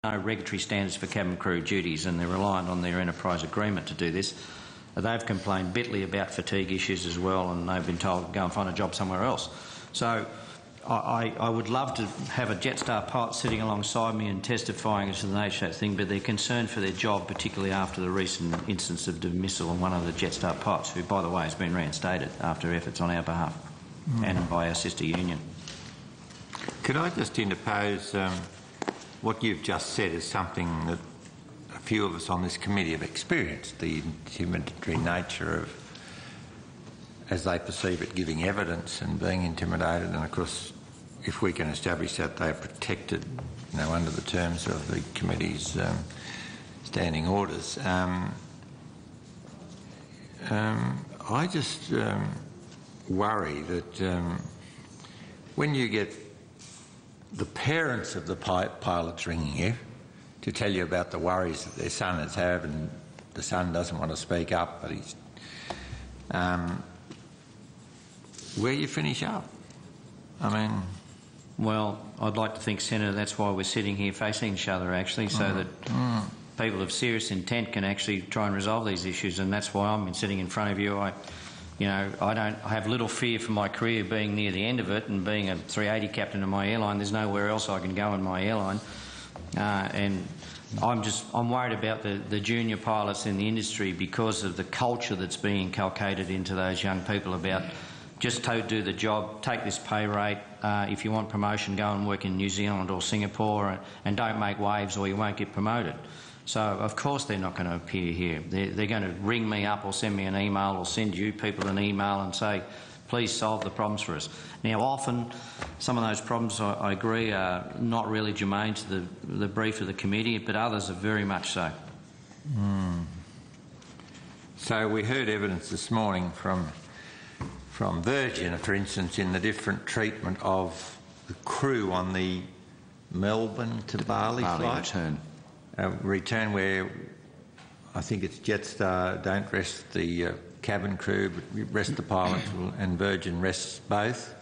no regulatory standards for cabin crew duties, and they're reliant on their enterprise agreement to do this. They've complained bitterly about fatigue issues as well, and they've been told to go and find a job somewhere else. So I would love to have a Jetstar pilot sitting alongside me and testifying as to the nature of that thing, but they're concerned for their job, particularly after the recent instance of dismissal of one of the Jetstar pilots, who, by the way, has been reinstated after efforts on our behalf and by our sister union. Could I just interpose? What you've just said is something that a few of us on this committee have experienced, the intimidatory nature of, as they perceive it, giving evidence and being intimidated. And of course, if we can establish that they are protected, under the terms of the committee's standing orders. I just worry that when you get the parents of the pilots ringing you to tell you about the worries that their son has had, and the son doesn't want to speak up, but he's where you finish up. Well, I'd like to think, Senator, that's why we're sitting here facing each other, actually, so that people of serious intent can actually try and resolve these issues, and that's why I'm sitting in front of you. I have little fear for my career being near the end of it, and being a 380 captain of my airline. There's nowhere else I can go in my airline, and I'm worried about the junior pilots in the industry because of the culture that's being inculcated into those young people about just do the job, take this pay rate. If you want promotion, go and work in New Zealand or Singapore, and don't make waves or you won't get promoted. So, of course, they're not going to appear here. They're going to ring me up or send me an email or send you people an email and say, please solve the problems for us. Now, often, some of those problems, I agree, are not really germane to the brief of the committee, but others are very much so. So we heard evidence this morning from Virgin, for instance, in the different treatment of the crew on the Melbourne to Bali flight. Return where I think it's Jetstar don't rest the cabin crew, but rest the pilot, and Virgin rests both.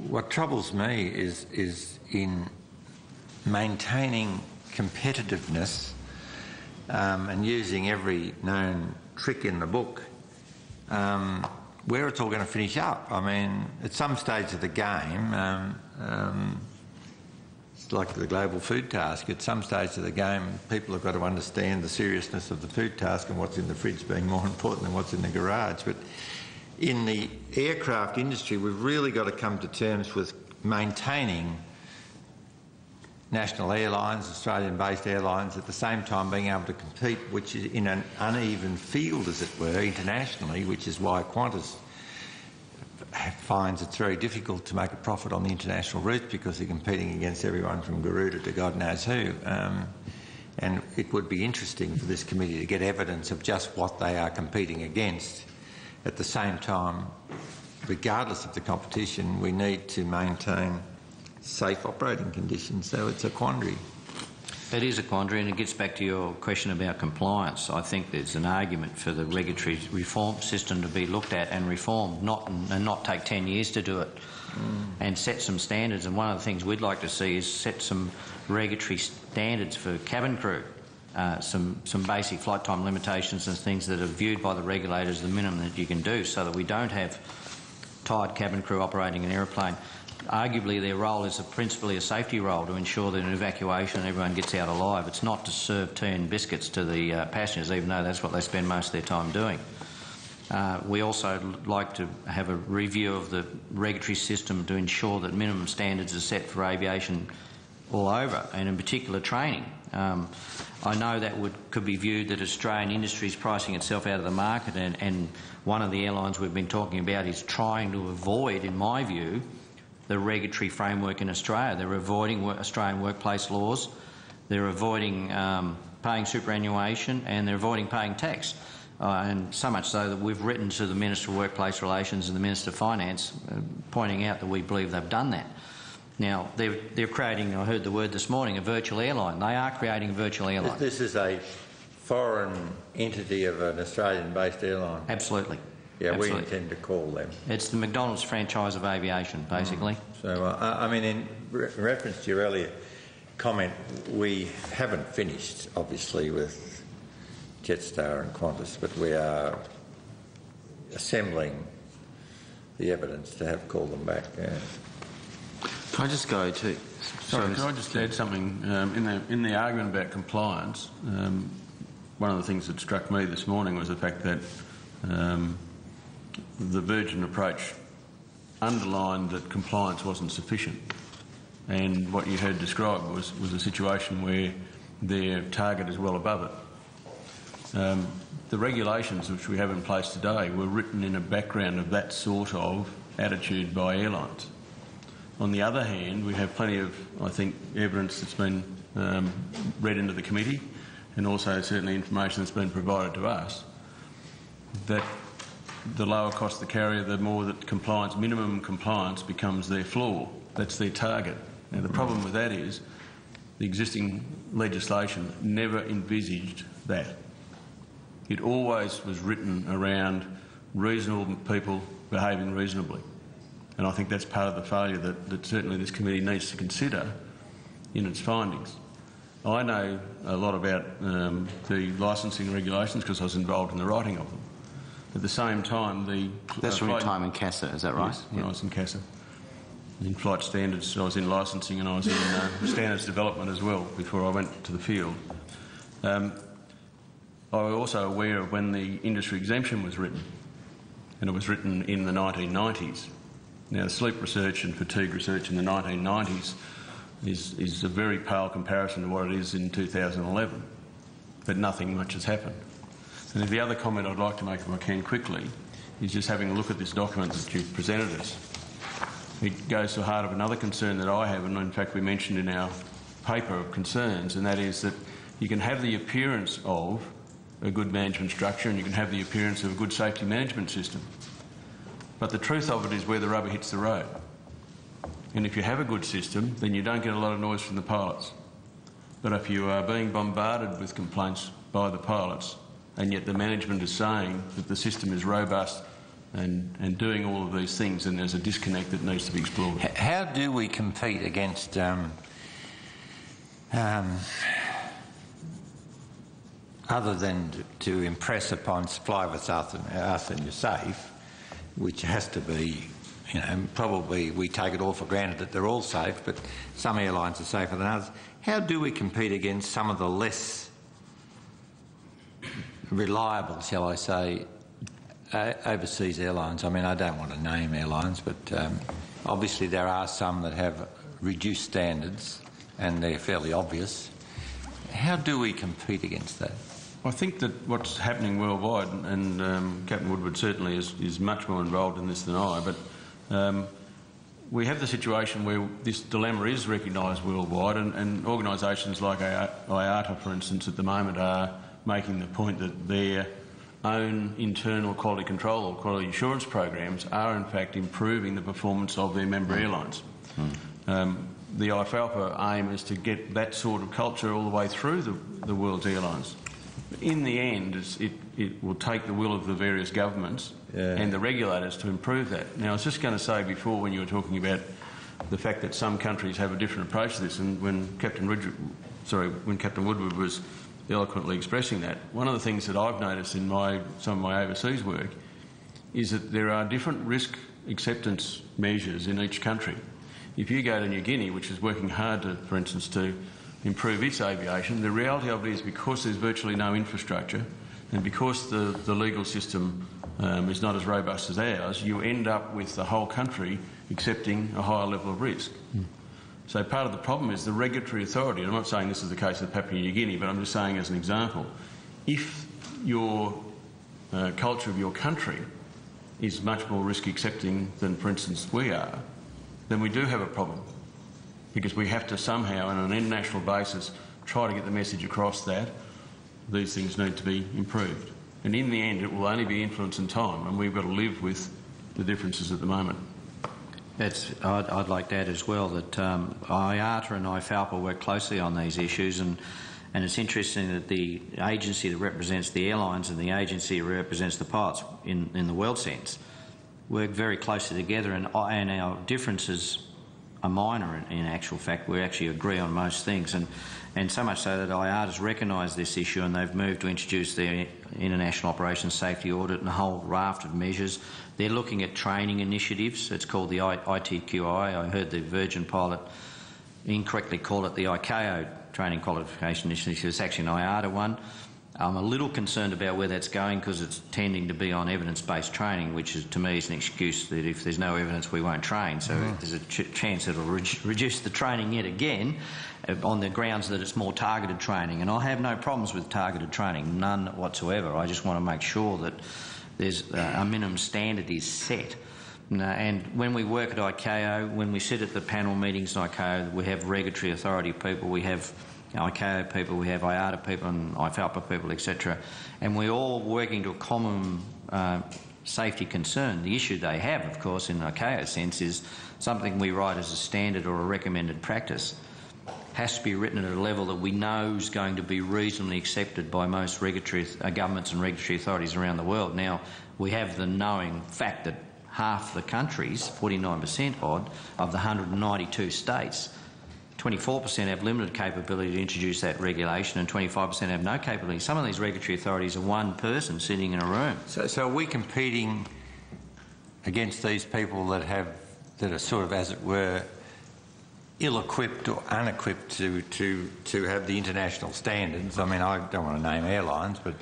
What troubles me is in maintaining competitiveness and using every known trick in the book, where it's all going to finish up. At some stage of the game, like the global food task, at some stage of the game people have got to understand the seriousness of the food task and what's in the fridge being more important than what's in the garage. But in the aircraft industry, we've really got to come to terms with maintaining national airlines, Australian-based airlines, at the same time being able to compete, which is in an uneven field, as it were, internationally, which is why Qantas finds it's very difficult to make a profit on the international routes, because they're competing against everyone from Garuda to God knows who. And it would be interesting for this committee to get evidence of just what they are competing against. At the same time, regardless of the competition, we need to maintain safe operating conditions. So it's a quandary. It is a quandary, and it gets back to your question about compliance. I think there's an argument for the regulatory reform system to be looked at and reformed, and not take 10 years to do it, and set some standards. And one of the things we'd like to see is set some regulatory standards for cabin crew, some basic flight time limitations and things that are viewed by the regulators as the minimum that you can do, so that we don't have tired cabin crew operating an aeroplane. Arguably, their role is principally a safety role, to ensure that in evacuation everyone gets out alive. It's not to serve tea and biscuits to the passengers, even though that's what they spend most of their time doing. We also like to have a review of the regulatory system to ensure that minimum standards are set for aviation all over, and in particular training. I know that could be viewed that Australian industry is pricing itself out of the market, and one of the airlines we've been talking about is trying to avoid, in my view, the regulatory framework in Australia. They're avoiding Australian workplace laws, they're avoiding paying superannuation, and they're avoiding paying tax. And so much so that we've written to the Minister of Workplace Relations and the Minister of Finance pointing out that we believe they've done that. Now, they're creating, I heard the word this morning, a virtual airline. They are creating a virtual airline. This is a foreign entity of an Australian-based airline? Absolutely. Yeah, Absolutely. We intend to call them. It's the McDonald's franchise of aviation, basically. So, in reference to your earlier comment. We haven't finished, obviously, with Jetstar and Qantas, but we are assembling the evidence to have called them back. Can I just go to... Sorry, can I just add something? In the argument about compliance, one of the things that struck me this morning was the fact that the Virgin approach underlined that compliance wasn't sufficient, and what you heard described was a situation where their target is well above it. The regulations which we have in place today were written in a background of that sort of attitude by airlines. On the other hand, we have plenty of, I think, evidence that's been read into the committee, and also certainly information that's been provided to us, that the lower cost the carrier, the more that compliance, minimum compliance, becomes their floor. That's their target. Now, the problem with that is the existing legislation never envisaged that. It always was written around reasonable people behaving reasonably. And I think that's part of the failure that certainly this committee needs to consider in its findings. I know a lot about the licensing regulations because I was involved in the writing of them. At the same time, That's from your time in CASA, is that right? Yes, when I was in CASA. In flight standards, I was in licensing and I was in standards development as well before I went to the field. I was also aware of when the industry exemption was written, and it was written in the 1990s. Now, sleep research and fatigue research in the 1990s is a very pale comparison to what it is in 2011, but nothing much has happened. And the other comment I'd like to make, if I can quickly, is just having a look at this document that you've presented us. It goes to the heart of another concern that I have, and in fact we mentioned in our paper of concerns, and that is that you can have the appearance of a good management structure and you can have the appearance of a good safety management system. But the truth of it is where the rubber hits the road. And if you have a good system, then you don't get a lot of noise from the pilots. But if you are being bombarded with complaints by the pilots, and yet the management is saying that the system is robust and doing all of these things, then there's a disconnect that needs to be explored. How do we compete against other than to impress upon supply with us and you're safe, which has to be, you know, probably we take it all for granted that they're all safe, but some airlines are safer than others. How do we compete against some of the less reliable, shall I say, overseas airlines? I mean, I don't want to name airlines, but obviously there are some that have reduced standards and they're fairly obvious. How do we compete against that? I think that what's happening worldwide, and Captain Woodward certainly is much more involved in this than I, but we have the situation where this dilemma is recognised worldwide, and organisations like AIPA, for instance, at the moment are making the point that their own internal quality control or quality assurance programs are in fact improving the performance of their member airlines. The AIPA aim is to get that sort of culture all the way through the world's airlines. In the end, it will take the will of the various governments and the regulators to improve that. Now, I was just going to say before, when you were talking about the fact that some countries have a different approach to this, and when Captain Woodward was eloquently expressing that, one of the things that I've noticed in some of my overseas work is that there are different risk acceptance measures in each country. If you go to New Guinea, which is working hard to, for instance, to improve its aviation, the reality of it is because there's virtually no infrastructure and because the legal system is not as robust as ours, you end up with the whole country accepting a higher level of risk. So part of the problem is the regulatory authority, and I'm not saying this is the case with Papua New Guinea, but I'm just saying as an example, if your culture of your country is much more risk accepting than, for instance, we are, then we do have a problem, because we have to somehow, on an international basis, try to get the message across that these things need to be improved. And in the end, it will only be influence in time, and we've got to live with the differences at the moment. I'd like to add as well that IATA and IFALPA work closely on these issues, and it's interesting that the agency that represents the airlines and the agency that represents the pilots in the world sense work very closely together, and our differences a minor in actual fact. We actually agree on most things, and so much so that IATA's recognised this issue and they've moved to introduce their International Operations Safety Audit and a whole raft of measures. They're looking at training initiatives. It's called the ITQI. I heard the Virgin pilot incorrectly call it the ICAO Training Qualification Initiative. It's actually an IATA one. I'm a little concerned about where that's going because it's tending to be on evidence-based training, which is, to me, is an excuse that if there's no evidence, we won't train. So there's a chance it'll reduce the training yet again on the grounds that it's more targeted training. And I have no problems with targeted training, none whatsoever. I just want to make sure that there's a minimum standard is set. And when we work at ICAO, when we sit at the panel meetings in ICAO, we have regulatory authority people, we have ICAO people, we have IATA people and AIPA people, etc. And we're all working to a common safety concern. The issue they have, of course, in ICAO sense, is something we write as a standard or a recommended practice has to be written at a level that we know is going to be reasonably accepted by most regulatory governments and regulatory authorities around the world. Now, we have the knowing fact that half the countries, 49% odd, of the 192 states, 24% have limited capability to introduce that regulation and 25% have no capability. Some of these regulatory authorities are one person sitting in a room. So are we competing against these people that are sort of, as it were, ill-equipped or unequipped to have the international standards? I mean, I don't want to name airlines, but...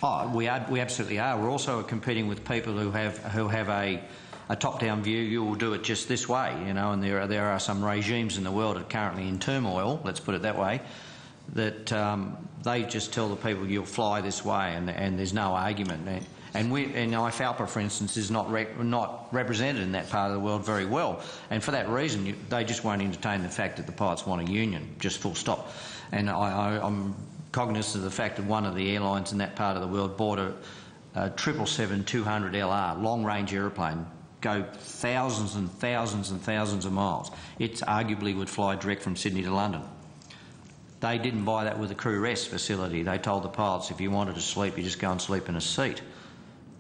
Oh, we absolutely are. We're also competing with people who have a top-down view. You will do it just this way, you know, and there are some regimes in the world that are currently in turmoil, let's put it that way, that they just tell the people you'll fly this way, and there's no argument. And IFALPA, for instance, is not represented in that part of the world very well. And for that reason, they just won't entertain the fact that the pilots want a union, just full stop. And I'm cognizant of the fact that one of the airlines in that part of the world bought a 777-200LR, long-range aeroplane, go thousands and thousands and thousands of miles. It arguably would fly direct from Sydney to London. They didn't buy that with a crew rest facility. They told the pilots if you wanted to sleep, you just go and sleep in a seat.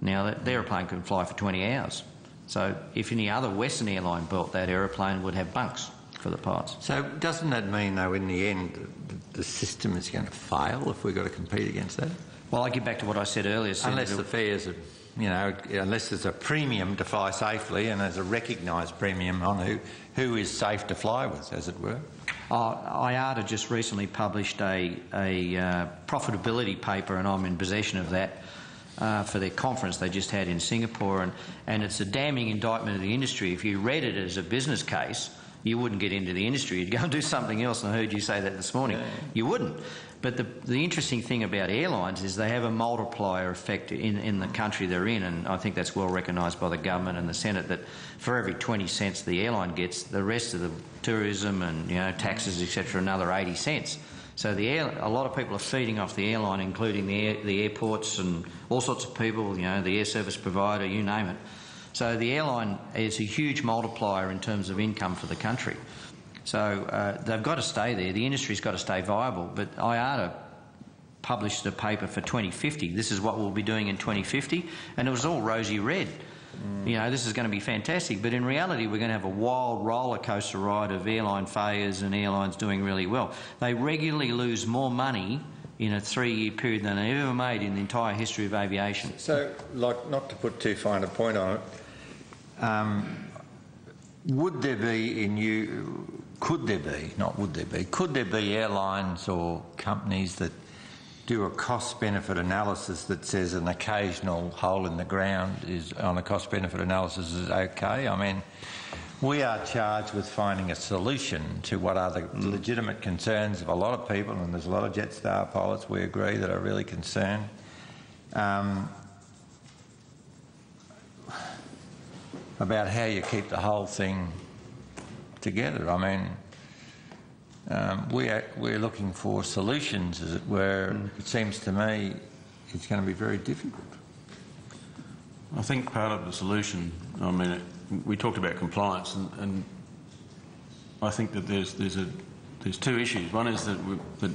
Now, that aeroplane can fly for 20 hours. So if any other Western airline built that aeroplane, would have bunks for the pilots. So doesn't that mean, though, in the end, the system is going to fail if we've got to compete against that? Well, I get back to what I said earlier. Unless the fares are, you know, unless there's a premium to fly safely and there's a recognised premium on who is safe to fly with, as it were. IATA just recently published a profitability paper, and I'm in possession of that, for their conference they just had in Singapore, and it's a damning indictment of the industry. If you read it as a business case, you wouldn't get into the industry. You'd go and do something else, and I heard you say that this morning. Yeah. You wouldn't. But the interesting thing about airlines is they have a multiplier effect in the country they're in, and I think that's well recognised by the government and the Senate, that for every 20 cents the airline gets, the rest of the tourism and, you know, taxes, etc., another 80 cents. So a lot of people are feeding off the airline, including the airports and all sorts of people, you know, the air service provider, you name it. So the airline is a huge multiplier in terms of income for the country. So they've got to stay there. The industry's got to stay viable. But IATA published a paper for 2050. This is what we'll be doing in 2050, and it was all rosy red. You know, this is going to be fantastic. But in reality, we're going to have a wild roller coaster ride of airline failures and airlines doing really well. They regularly lose more money in a 3-year period than they ever made in the entire history of aviation. So, like, not to put too fine a point on it, would there be airlines or companies that do a cost-benefit analysis that says an occasional hole in the ground on a cost-benefit analysis is okay? I mean, we are charged with finding a solution to what are the legitimate concerns of a lot of people, and there's a lot of Jetstar pilots, we agree, that are really concerned. About how you keep the whole thing together. I mean, we're looking for solutions, as it were. It seems to me it's going to be very difficult. I think part of the solution, I mean, we talked about compliance, and I think that there's two issues. One is that